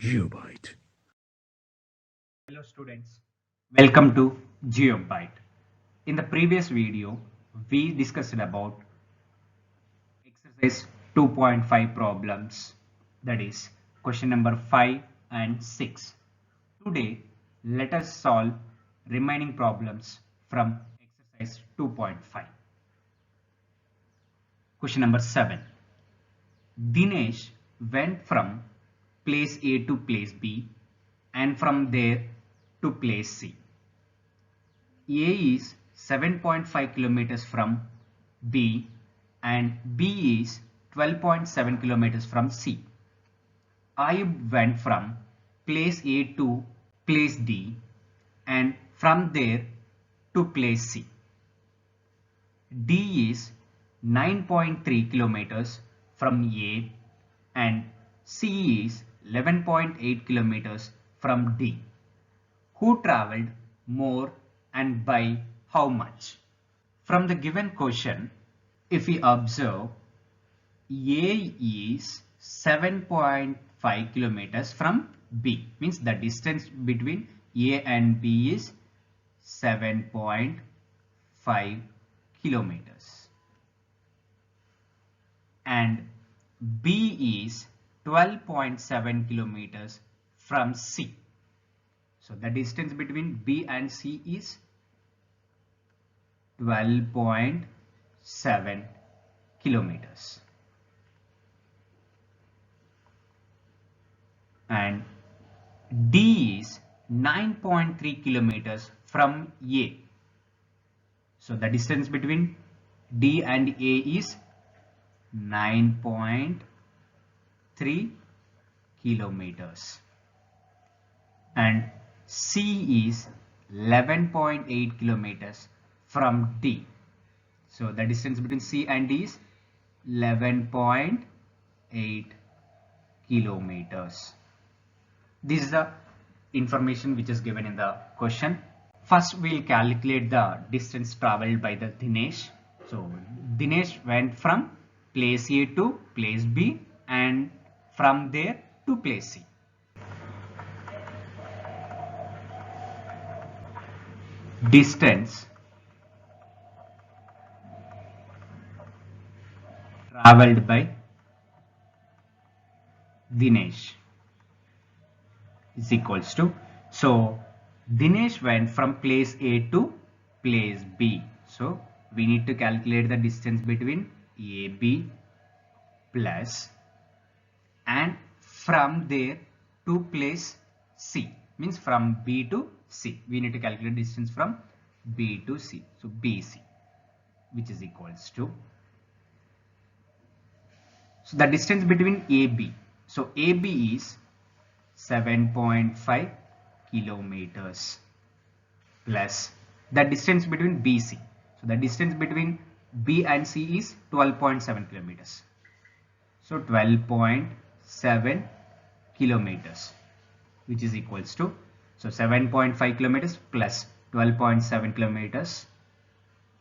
Geobyte. Hello students, welcome to GeoByte. In the previous video, we discussed about exercise 2.5 problems, that is question number 5 and 6. Today, let us solve remaining problems from exercise 2.5. Question number 7. Dinesh went from place A to place B and from there to place C. A is 7.5 kilometers from B and B is 12.7 kilometers from C. I went from place A to place D and from there to place C. D is 9.3 kilometers from A and C is 11.8 kilometers from D. Who traveled more and by how much? From the given question, if we observe, A is 7.5 kilometers from B, means the distance between A and B is 7.5 kilometers, and B is 12.7 kilometers from C. So the distance between B and C is 12.7 kilometers. And D is 9.3 kilometers from A. So the distance between D and A is 9.3 kilometers. And C is 11.8 kilometers from D. So the distance between C and D is 11.8 kilometers. This is the information which is given in the question. First, we'll calculate the distance traveled by the Dinesh. So Dinesh went from place A to place B and from there to place C. Distance traveled by Dinesh is equals to, so Dinesh went from place A to place B. So we need to calculate the distance between AB plus and from there to place C, means from B to C. We need to calculate distance from B to C. So BC, which is equals to, so the distance between AB. So AB is 7.5 kilometers plus the distance between BC. So the distance between B and C is 12.7 kilometers. So 12.7 kilometers, which is equals to, so 7.5 kilometers plus 12.7 kilometers.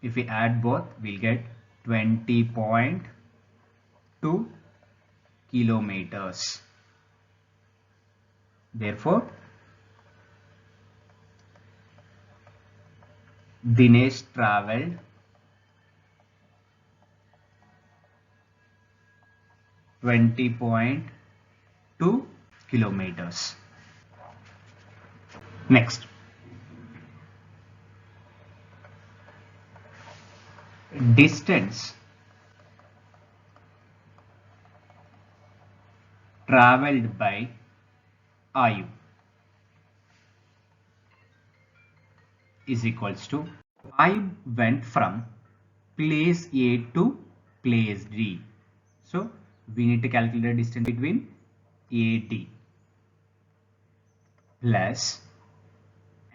If we add both, we'll get 20.2 kilometers. Therefore, Dinesh traveled 20.2 kilometers. Next, distance traveled by Ayu is equals to, I went from place A to place D. So we need to calculate the distance between AD plus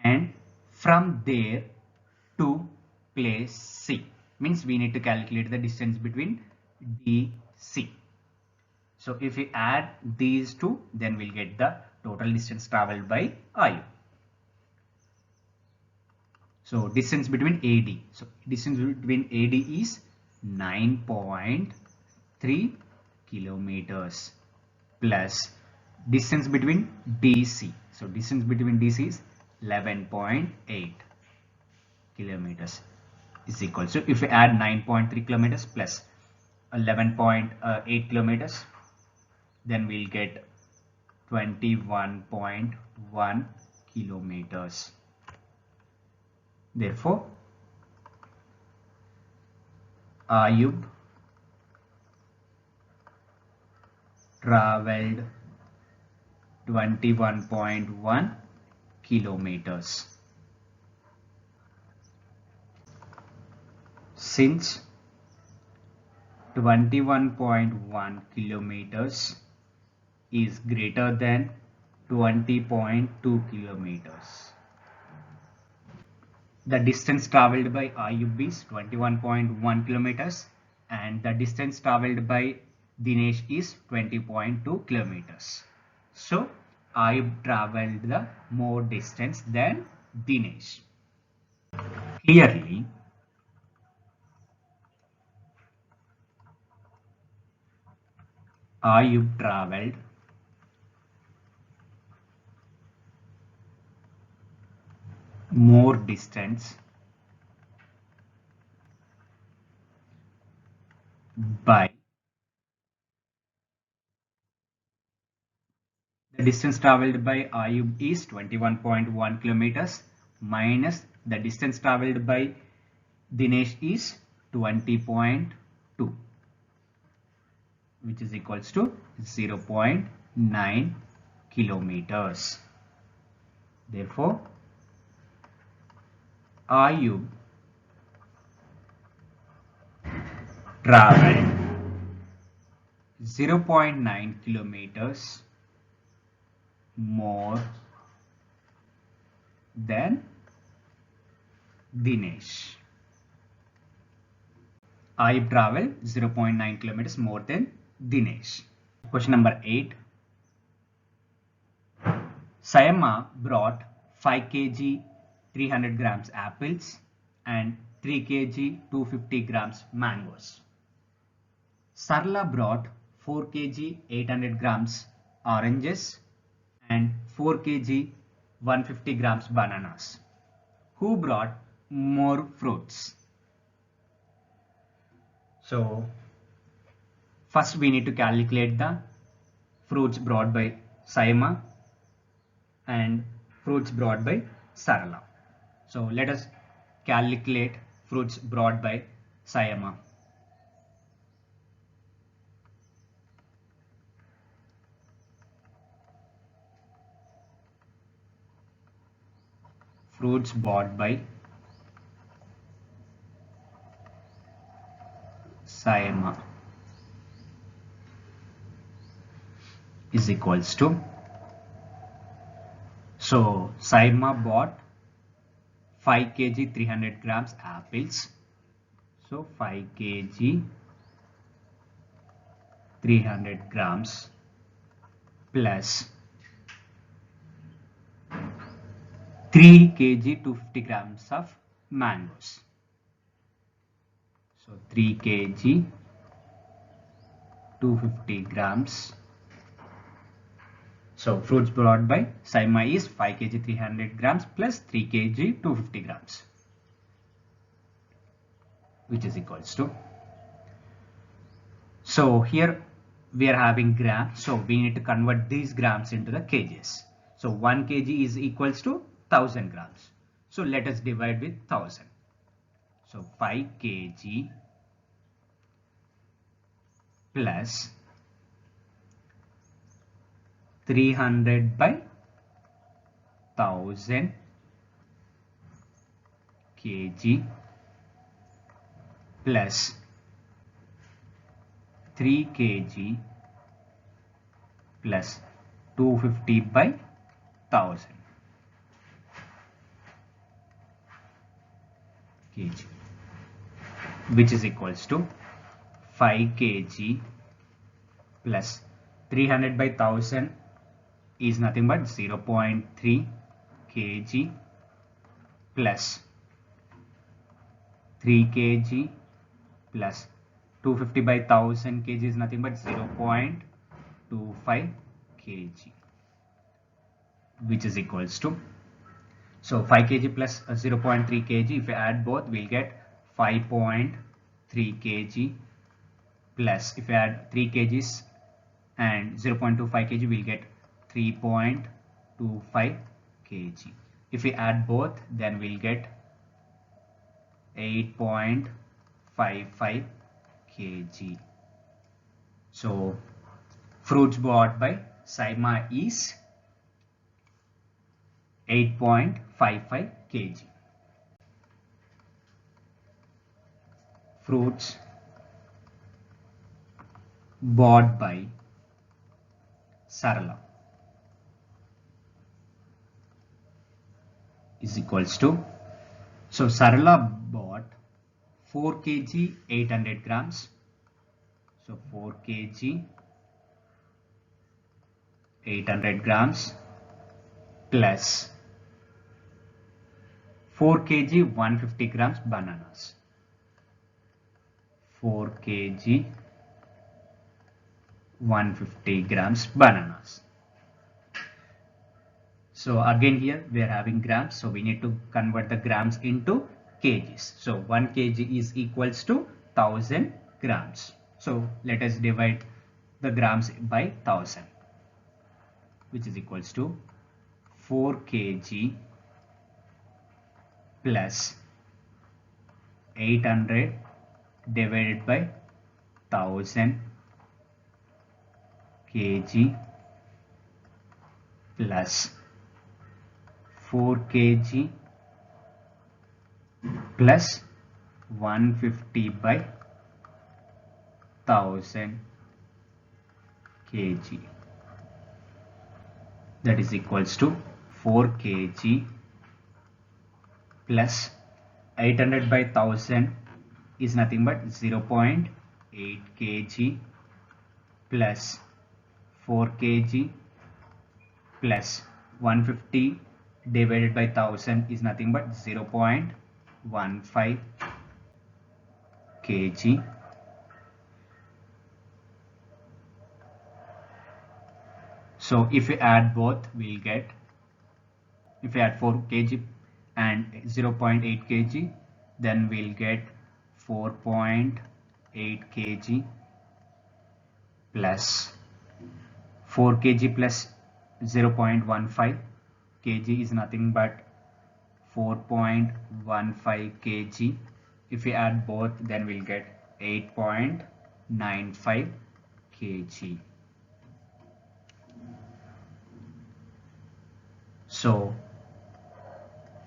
and from there to place C, means we need to calculate the distance between DC. So if we add these two, then we'll get the total distance traveled by Ayu. So distance between AD. So distance between AD is 9.3 kilometers plus distance between DC. So distance between DC is 11.8 kilometers is equal to, if we add 9.3 kilometers plus 11.8 kilometers, then we'll get 21.1 kilometers. Therefore, Ayub traveled 21.1 kilometers. Since 21.1 kilometers is greater than 20.2 kilometers, the distance traveled by Ayub is 21.1 kilometers and the distance traveled by Dinesh is 20.2 kilometers. So Ayub traveled the more distance than Dinesh. Clearly, Ayub traveled more distance by the distance traveled by Ayub is 21.1 kilometers minus the distance traveled by Dinesh is 20.2, which is equals to 0.9 kilometers. Therefore, Ayub traveled 0.9 kilometers more than Dinesh. Ayub traveled 0.9 kilometers more than Dinesh. Question number 8. Sayama brought 5 kg 300 grams apples and 3 kg 250 grams mangoes. Sarla brought 4 kg 800 grams oranges and 4 kg 150 grams bananas. Who brought more fruits? So first we need to calculate the fruits brought by Sayama and fruits brought by Sarla. So let us calculate fruits brought by Sayama. Fruits bought by Sayama is equals to, so Sayama bought 5 kg 300 grams apples. So 5 kg 300 grams plus 3 kg 250 grams of mangoes. So 3 kg 250 grams. So fruits brought by Sayama is 5 kg 300 grams plus 3 kg 250 grams, which is equals to, so here we are having grams, so we need to convert these grams into the kgs. So 1 kg is equals to 1000 grams. So let us divide with 1000. So 5 kg plus 300 by 1000 kg plus 3 kg plus 250 by 1000 kg, which is equals to 5 kg plus 300 by 1000 is nothing but 0.3 kg plus 3 kg plus 250 by 1000 kg is nothing but 0.25 kg. which is equals to, so 5 kg plus 0.3 kg, if we add both we'll get 5.3 kg, plus if we add 3 kgs and 0.25 kg we'll get 3.25 kg. If we add both then we'll get 8.55 kg. So fruits bought by Saima is 8.55 kg. Fruits bought by Sarala is equals to, so Sarala bought 4 kg 800 grams, so 4 kg 800 grams plus 4 kg 150 grams bananas, 4 kg 150 grams bananas. So again here we are having grams, so we need to convert the grams into kgs. So 1 kg is equals to 1000 grams. So let us divide the grams by 1000, which is equals to 4 kg plus 800 divided by 1000 kg plus 4 kg plus 150 by 1000 kg, that is equals to 4 kg plus 800 by 1000 is nothing but 0.8 kg plus 4 kg plus 150 divided by 1000 is nothing but 0.15 kg. So if we add both we'll get, if we add 4 kg and 0.8 kg then we'll get 4.8 kg plus 4 kg plus 0.15 kg is nothing but 4.15 kg. If we add both then we'll get 8.95 kg. So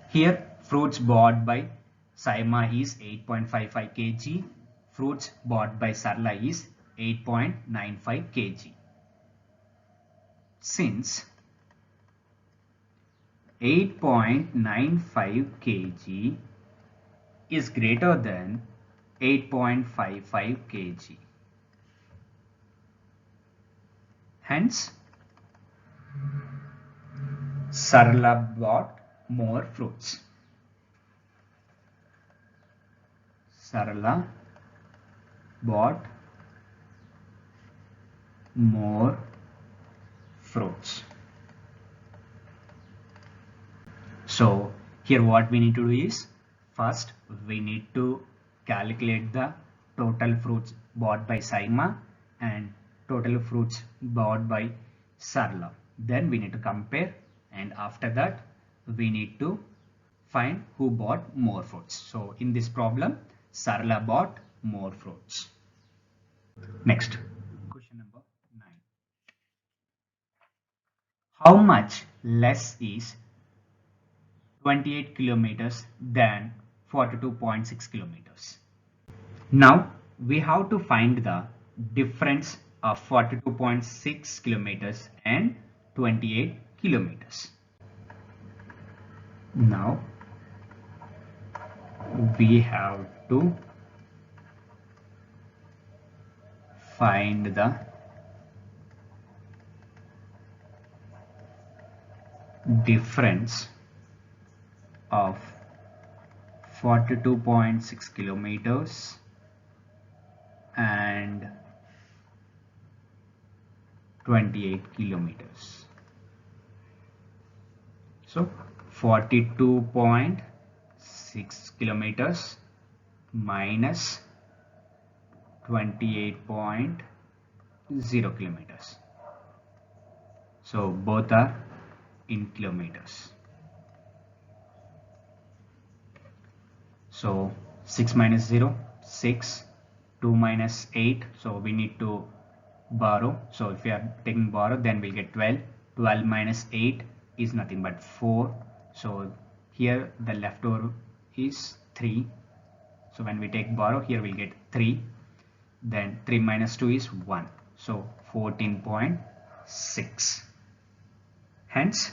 here fruits bought by Saima is 8.55 kg, fruits bought by Sarla is 8.95 kg. Since 8.95 kg is greater than 8.55 kg, hence Sarla bought more fruits. Sarla bought more fruits. So here what we need to do is, first we need to calculate the total fruits bought by Saima and total fruits bought by Sarla. Then we need to compare, and after that we need to find who bought more fruits. So in this problem Sarla bought more fruits. Next, question number 9. How much less is 28 kilometers than 42.6 kilometers? Now we have to find the difference of 42.6 kilometers and 28 kilometers. Now we have to find the difference of 42.6 kilometers and 28 kilometers. So 42.6 kilometers minus 28.0 kilometers. So both are in kilometers. So 6 minus 0, 6, 2 minus 8. So we need to borrow. So if we are taking borrow, then we'll get 12. 12 minus 8 is nothing but 4. So here the leftover is 3. So when we take borrow, here we'll get 3. Then 3 minus 2 is 1. So 14.6. Hence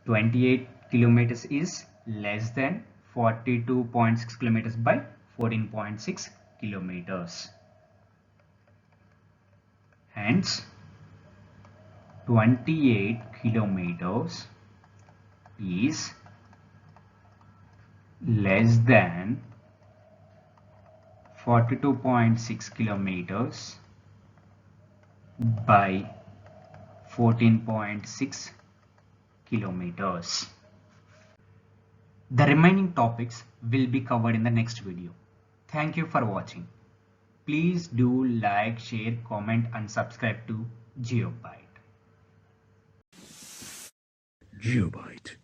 28 kilometers is less than 42.6 kilometers by 14.6 kilometers. Hence 28 kilometers is less than 42.6 kilometers by 14.6 kilometers. The remaining topics will be covered in the next video. Thank you for watching. Please do like, share, comment and subscribe to GeoByte. GeoByte.